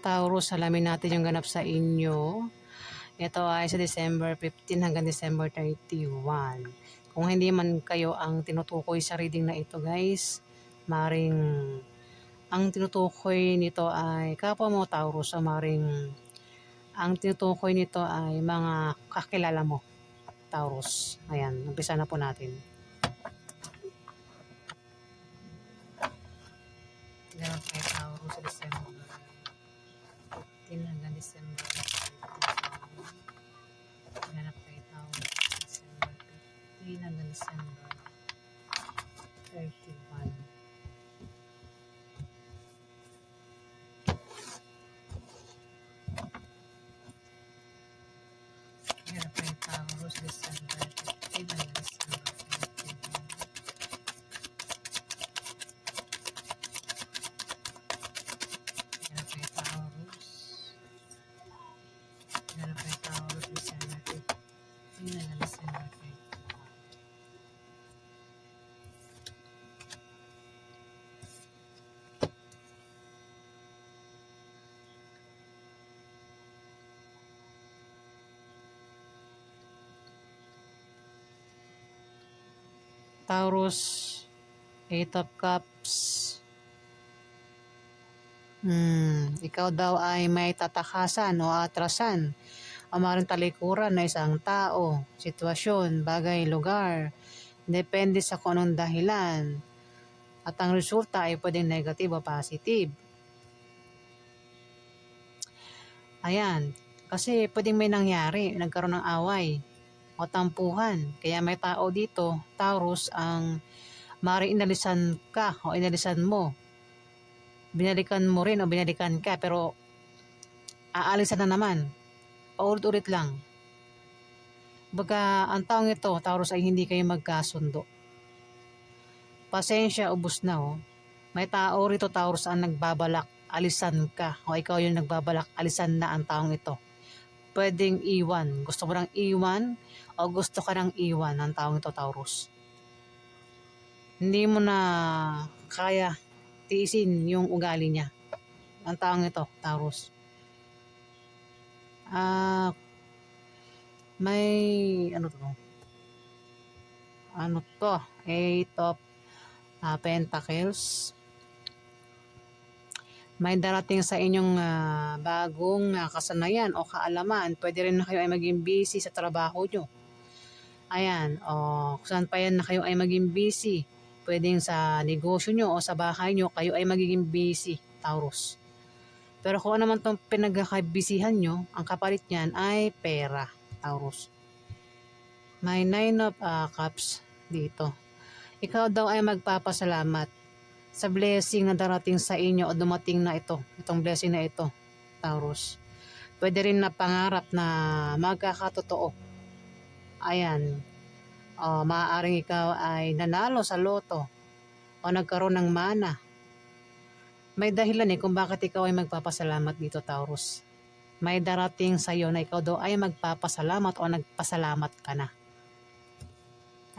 Taurus, alamin natin yung ganap sa inyo. Ito ay sa December 15 hanggang December 31. Kung hindi man kayo ang tinutukoy sa reading na ito guys, maring ang tinutukoy nito ay kapwa mo Taurus, o maring ang tinutukoy nito ay mga kakilala mo Taurus. Ayan, umpisa na po natin. Ganap kay Taurus sa December 15 hanggang December 31. Ganap kay Taurus sa December 15 hanggang December 31. Ganap kay Taurus December 15 hanggang December 31. Ganap kay Taurus. Ganap kay Taurus December 15 hanggang December 31. Taurus, 8 of Cups. Ikaw daw ay may tatakasan o atrasan o maaaring talikuran na isang tao, sitwasyon, bagay, lugar. Depende sa kung anong dahilan. At ang resulta ay pwedeng negative o positive. Ayan, kasi pwedeng may nangyari, nagkaroon ng away o tampuhan. Kaya may tao dito, Taurus, ang maaaring inalisan ka o inalisan mo. Binalikan mo rin o binalikan ka, pero aalisan na naman. Paulit-ulit lang. Baga, ang taong ito, Taurus, ay hindi kayo magkasundo. Pasensya, ubos na oh. May tao rito, Taurus, ang nagbabalak, alisan ka. O ikaw yung nagbabalak, alisan na ang taong ito. Pwedeng iwan. Gusto mo nang iwan o gusto ka nang iwan ng taong ito, Taurus. Hindi mo na kaya tiisin yung ugali niya. Ang taong ito, Taurus. May ano to? Ano to? 8 of Pentacles. May darating sa inyong bagong kasanayan o kaalaman. Pwede rin na kayo ay maging busy sa trabaho nyo. Ayan, o kung saan pa yan na kayo ay maging busy. Pwedeng sa negosyo nyo o sa bahay nyo, kayo ay magiging busy, Taurus. Pero kung ano naman itong pinagkakabisihan nyo, ang kapalit niyan ay pera, Taurus. May 9 of Cups dito. Ikaw daw ay magpapasalamat sa blessing na darating sa inyo o dumating na ito, itong blessing na ito, Taurus. Pwede rin na pangarap na magkakatotoo. Ayan, maaaring ikaw ay nanalo sa loto o nagkaroon ng mana. May dahilan kung bakit ikaw ay magpapasalamat dito, Taurus. May darating sa iyo na ikaw daw ay magpapasalamat o nagpasalamat ka na.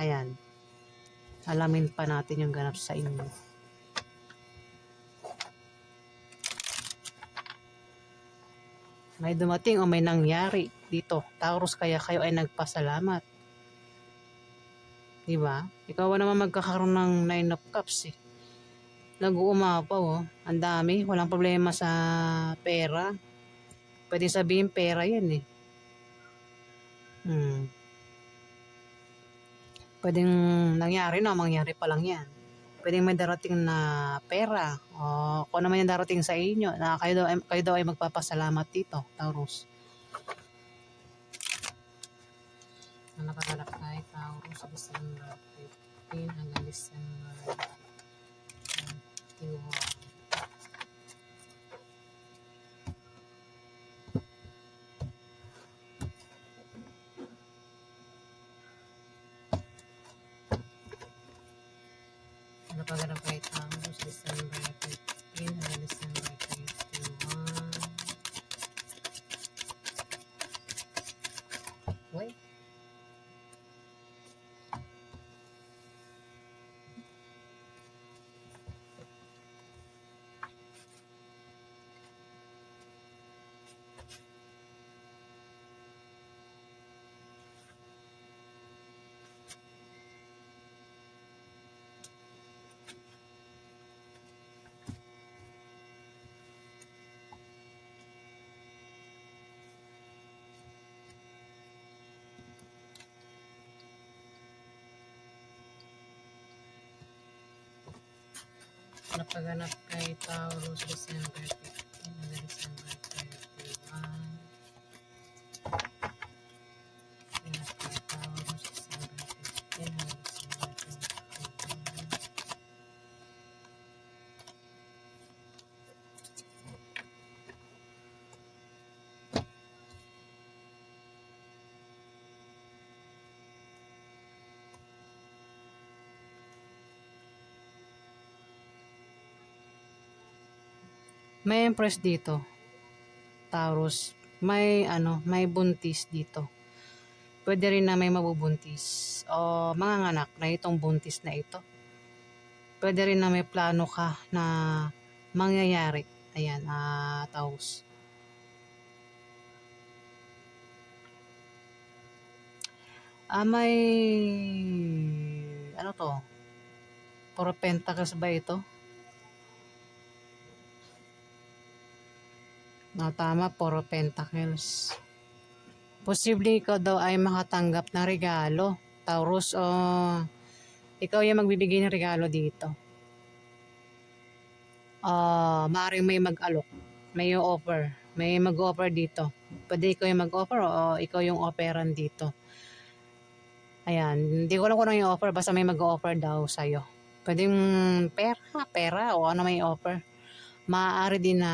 Ayan. Alamin pa natin yung ganap sa inyo. May dumating o may nangyari dito, Taurus, kaya kayo ay nagpasalamat. Diba? Ikaw naman magkakaroon ng 9 of Cups Nag-uumapaw Ang dami, walang problema sa pera. Pwede sabihin pera yan Pwedeng nangyari na, mangyari pa lang yan. Pwedeng may darating na pera o kung naman yung darating sa inyo na kayo daw ay magpapasalamat dito, Taurus. Napakalak tayo, Taurus, December 15 hanggang December 21. Napakalak tayo, Taurus, December 15 hanggang December 21. Wait. Napaganap kay Taurus December 15 hanggang December 31. Napaganap kay Taurus December 15 hanggang December 31. May Empress dito, Taurus. May may buntis dito. Pwede rin na may mabubuntis o manganganak na itong buntis na ito. Pwede rin na may plano ka na mangyayari. Ayan, Taurus. May ano to? Four of Pentacles ba ito? Tama, Four of Pentacles. Posible ikaw daw ay makatanggap ng regalo, Taurus, o ikaw yung magbibigay ng regalo dito. Maaaring may mag-alok, may offer, may mag-offer dito. Pwede ikaw yung mag-offer o ikaw yung offeran dito. Ayan, hindi ko alam kung ano yung offer, basta may mag-offer daw sa'yo. Pwedeng pera o ano may offer. Maaari din na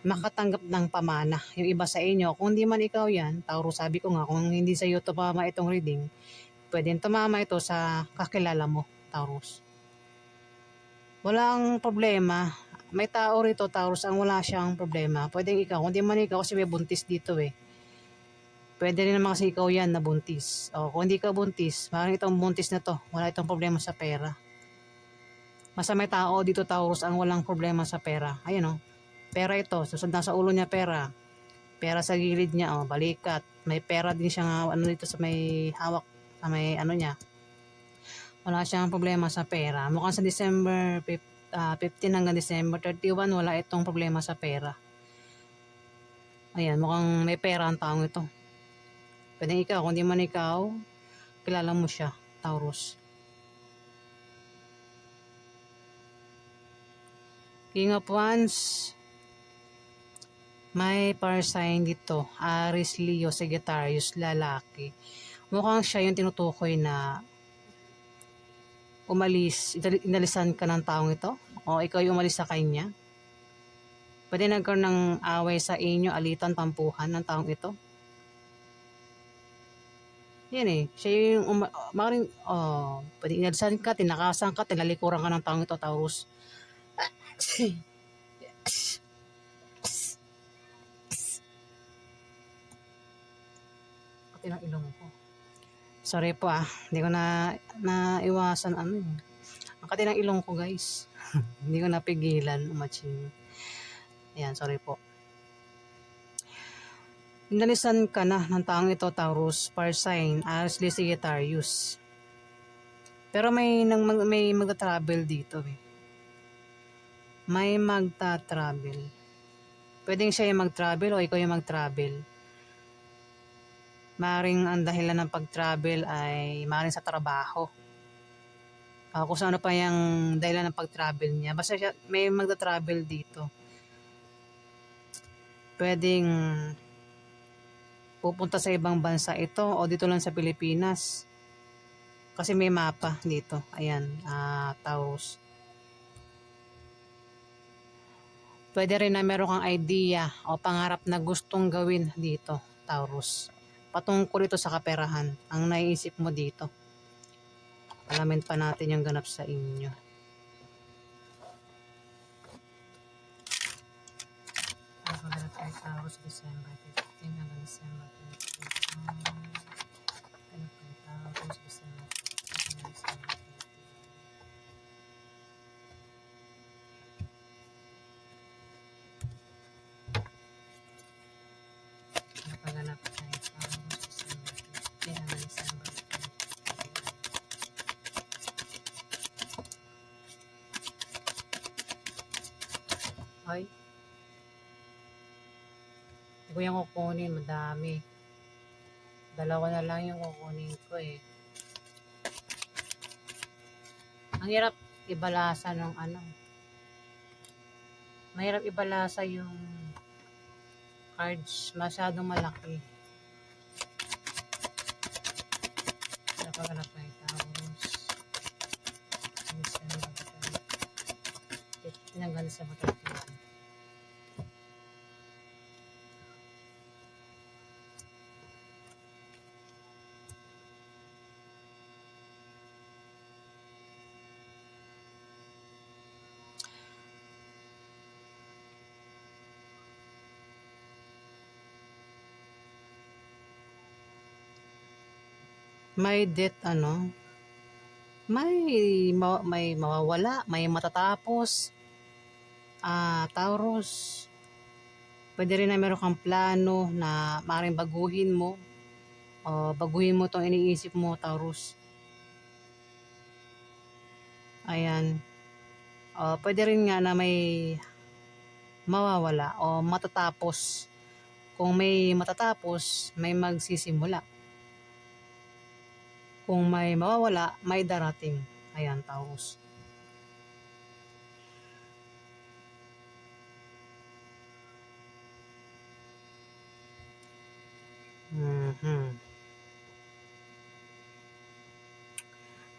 makatanggap ng pamana yung iba sa inyo. Kung hindi man ikaw yan, Taurus, sabi ko nga, kung hindi sa iyo tumama itong reading, pwedeng tumama ito sa kakilala mo, Taurus. Walang problema. May tao rito, Taurus, ang wala siyang problema. Pwedeng ikaw, kung hindi man ikaw, kasi may buntis dito eh. Pwede rin naman kasi ikaw yan na buntis. O kung hindi ka buntis, parang itong buntis na to, wala itong problema sa pera. Basta may tao dito, Taurus, ang walang problema sa pera. Ayun o. Pera ito, susod na sa ulo niya pera. Pera sa gilid niya, balikat. May pera din siya dito sa may hawak, sa may niya. Wala siyang problema sa pera. Mukhang sa December 15 hanggang December 31, wala itong problema sa pera. Ayan, mukhang may pera ang taong ito. Pwede ikaw, kung di man ikaw, kilala mo siya, Taurus. King of Wands, may fire sign dito, Aries, Leo, Sagittarius, lalaki. Mukhang siya yung tinutukoy na umalis, inalisan ka ng taong ito, o ikaw yung umalis sa kanya. Pwede nagkaroon ng away sa inyo, alitan, tampuhan ng taong ito. Yan eh, siya yung maaaring, pwede inalisan ka, tinakasan ka, tinalikuran ka ng taong ito, Taurus. Pati ng ilong ko. Sorry po hindi ko na iwasan Ang kati ng ilong ko, guys. Hindi ko napigilan umaching. Ayan, sorry po. Inalisan ka na ng taong ito, Taurus, fire sign, Aries, Leo, Sagittarius. Pero may magta-travel dito eh. May magta-travel. Pwedeng siya yung mag-travel o ikaw yung mag-travel. Maring ang dahilan ng pag-travel ay maring sa trabaho. Kung saan pa yung dahilan ng pag-travel niya. Basta siya, may magta-travel dito. Pwedeng pupunta sa ibang bansa ito o dito lang sa Pilipinas. Kasi may mapa dito. Ayan, Taurus. Pwede rin na meron kang idea o pangarap na gustong gawin dito, Taurus. Patungkol ito sa kaperahan, ang naiisip mo dito. Alamin pa natin yung ganap sa inyo. Ganap kay Taurus, December 15 hanggang December 21. Ganap kay Taurus, December 15 hanggang December 21. Napaganap kay Taurus, December 15 hanggang December 21. Ay, hindi ko yung kukunin, madami. Dalawa na lang yung kukunin ko eh. Ang hirap ibalasa ng ano. Mahirap ibalasa yung cards. Masyadong malaki. Napaghanap na yung Taurus. Tinanggal sa matatuan. May death ano, may mawawala, may matatapos. Taurus, pwede rin na meron kang plano na maaaring baguhin mo o baguhin mo tong iniisip mo, Taurus. Ayan. Pwede rin nga na may mawawala o matatapos. Kung may matatapos, may magsisimula. Kung may mawawala, may darating. Ayan, Taurus.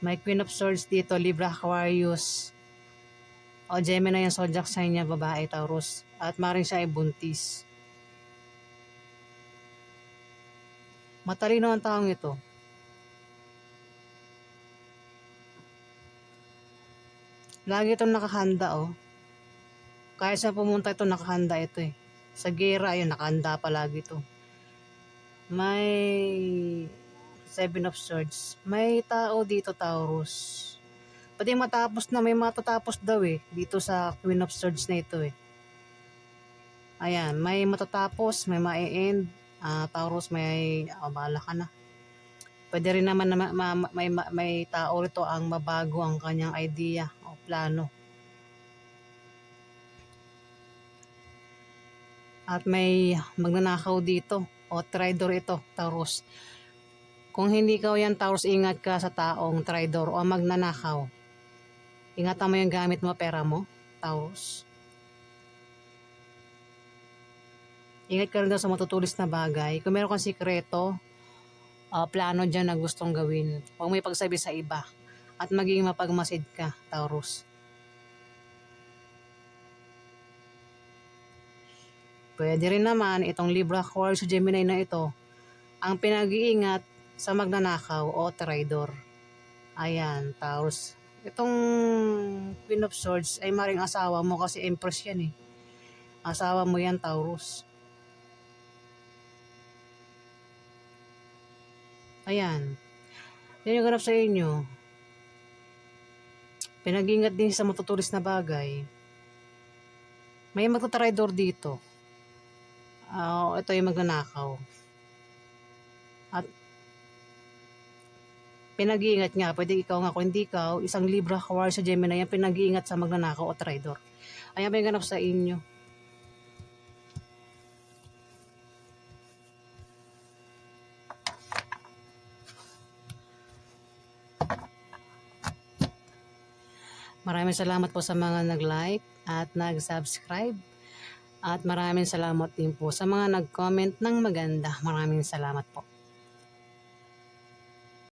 May Queen of Swords dito, Libra, Aquarius. O Gemini yung zodiac sign niya, babae, Taurus. At maaaring siya ay buntis. Matalino ang taong ito. Lagi itong nakahanda, oh. Kahit sa pumunta ito, nakahanda ito eh. Sa gera, ayun, nakahanda palagi ito. May Seven of Swords. May tao dito, Taurus. Pwede matapos na, may matatapos daw eh. Dito sa Queen of Swords na ito eh. Ayan, may matatapos, may ma-end. Taurus, may, bahala ka na. Pwede rin naman na may tao rito ang mabago ang kanyang idea o plano. At may magnanakaw dito o traidor ito, Taurus. Kung hindi ka yan, Taurus, ingat ka sa taong traidor o magnanakaw. Ingatan mo yung gamit mo, pera mo, Taurus. Ingat ka rin daw sa matutulis na bagay. Kung meron kang sikreto, plano dyan na gustong gawin, huwag may pagsabi sa iba. At maging mapagmasid ka, Taurus. Pwede rin naman itong Libra, Aquarius, Gemini na ito ang pinag-iingat sa magnanakaw o traidor. Ayan, Taurus. Itong Queen of Swords ay maring asawa mo kasi Empress yan eh. Asawa mo yan, Taurus. Ayan. Yan yung ganap sa inyo. Pinag-iingat din sa matutulis na bagay. May magtatraidor dito. Ito yung magnanakaw. At pinag-iingat nga, pwede ikaw nga, kung hindi ikaw, isang Libra, Aquarius sa Gemini, yan pinag-iingat sa magnanakaw o traidor. Ayan ba yung ganap sa inyo? Maraming salamat po sa mga nag-like at nag-subscribe. At maraming salamat din po sa mga nag-comment ng maganda. Maraming salamat po.